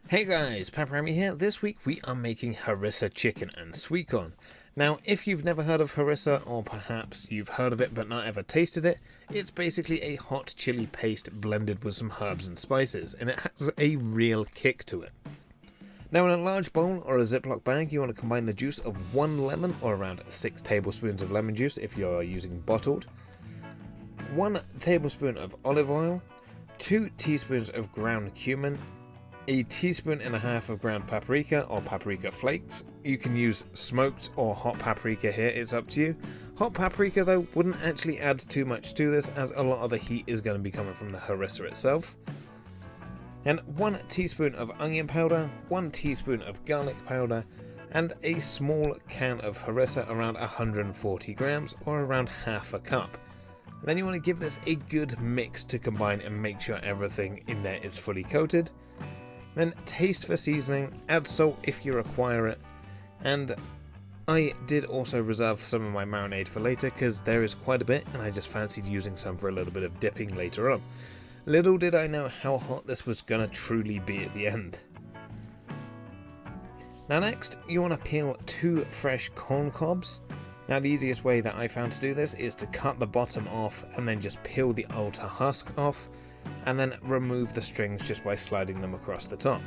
Hey guys, PepperAmmy here. This week we are making harissa chicken and sweet corn. Now, if you've never heard of harissa, or perhaps you've heard of it but not ever tasted it, it's basically a hot chili paste blended with some herbs and spices, and it has a real kick to it. Now, in a large bowl or a Ziploc bag, you want to combine the juice of 1 lemon, or around 6 tablespoons of lemon juice if you're using bottled, 1 tablespoon of olive oil, 2 teaspoons of ground cumin, a teaspoon and a half of ground paprika or paprika flakes. You can use smoked or hot paprika here, it's up to you. Hot paprika though wouldn't actually add too much to this, as a lot of the heat is going to be coming from the harissa itself. And 1 teaspoon of onion powder, 1 teaspoon of garlic powder, and a small can of harissa, around 140 grams or around half a cup. Then you want to give this a good mix to combine and make sure everything in there is fully coated. Then taste for seasoning, add salt if you require it, and I did also reserve some of my marinade for later because there is quite a bit and I just fancied using some for a little bit of dipping later on. Little did I know how hot this was going to truly be at the end. Now next, you want to peel 2 fresh corn cobs. Now the easiest way that I found to do this is to cut the bottom off and then just peel the outer husk off, and then remove the strings just by sliding them across the top.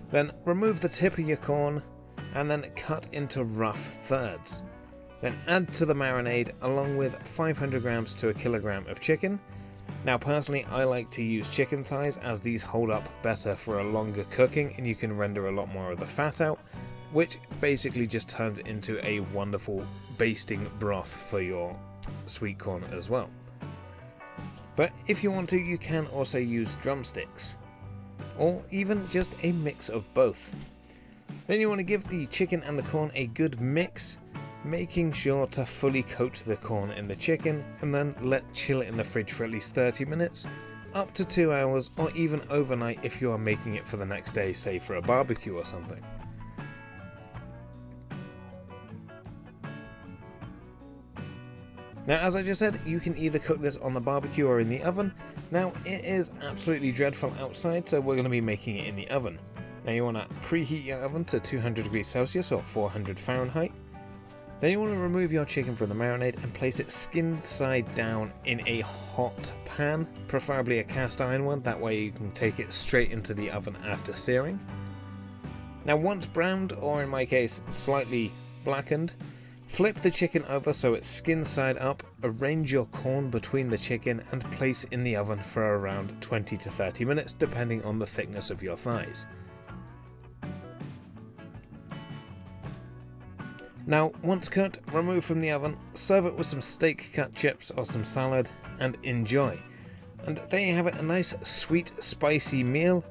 Then remove the tip of your corn and then cut into rough thirds. Then add to the marinade along with 500 grams to a kilogram of chicken. Now personally I like to use chicken thighs, as these hold up better for a longer cooking and you can render a lot more of the fat out, which basically just turns it into a wonderful basting broth for your sweet corn as well. But if you want to, you can also use drumsticks, or even just a mix of both. Then you want to give the chicken and the corn a good mix, making sure to fully coat the corn in the chicken, and then let chill it in the fridge for at least 30 minutes, up to 2 hours, or even overnight if you are making it for the next day, say for a barbecue or something. Now, as I just said, you can either cook this on the barbecue or in the oven. Now, it is absolutely dreadful outside, so we're going to be making it in the oven. Now, you want to preheat your oven to 200 degrees Celsius or 400 Fahrenheit. Then you want to remove your chicken from the marinade and place it skin side down in a hot pan, preferably a cast iron one, that way you can take it straight into the oven after searing. Now, once browned, or in my case slightly blackened, flip the chicken over so it's skin side up, arrange your corn between the chicken and place in the oven for around 20 to 30 minutes depending on the thickness of your thighs. Now once cooked, remove from the oven, serve it with some steak cut chips or some salad and enjoy. And there you have it, a nice sweet spicy meal.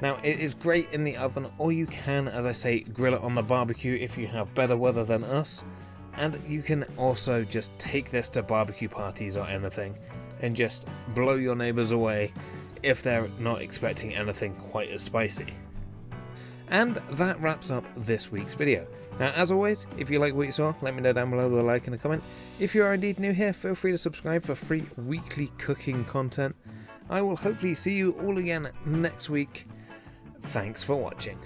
Now it is great in the oven, or you can, as I say, grill it on the barbecue if you have better weather than us. And you can also just take this to barbecue parties or anything and just blow your neighbours away if they're not expecting anything quite as spicy. And that wraps up this week's video. Now as always, if you like what you saw, let me know down below with a like and a comment. If you are indeed new here, feel free to subscribe for free weekly cooking content. I will hopefully see you all again next week. Thanks for watching.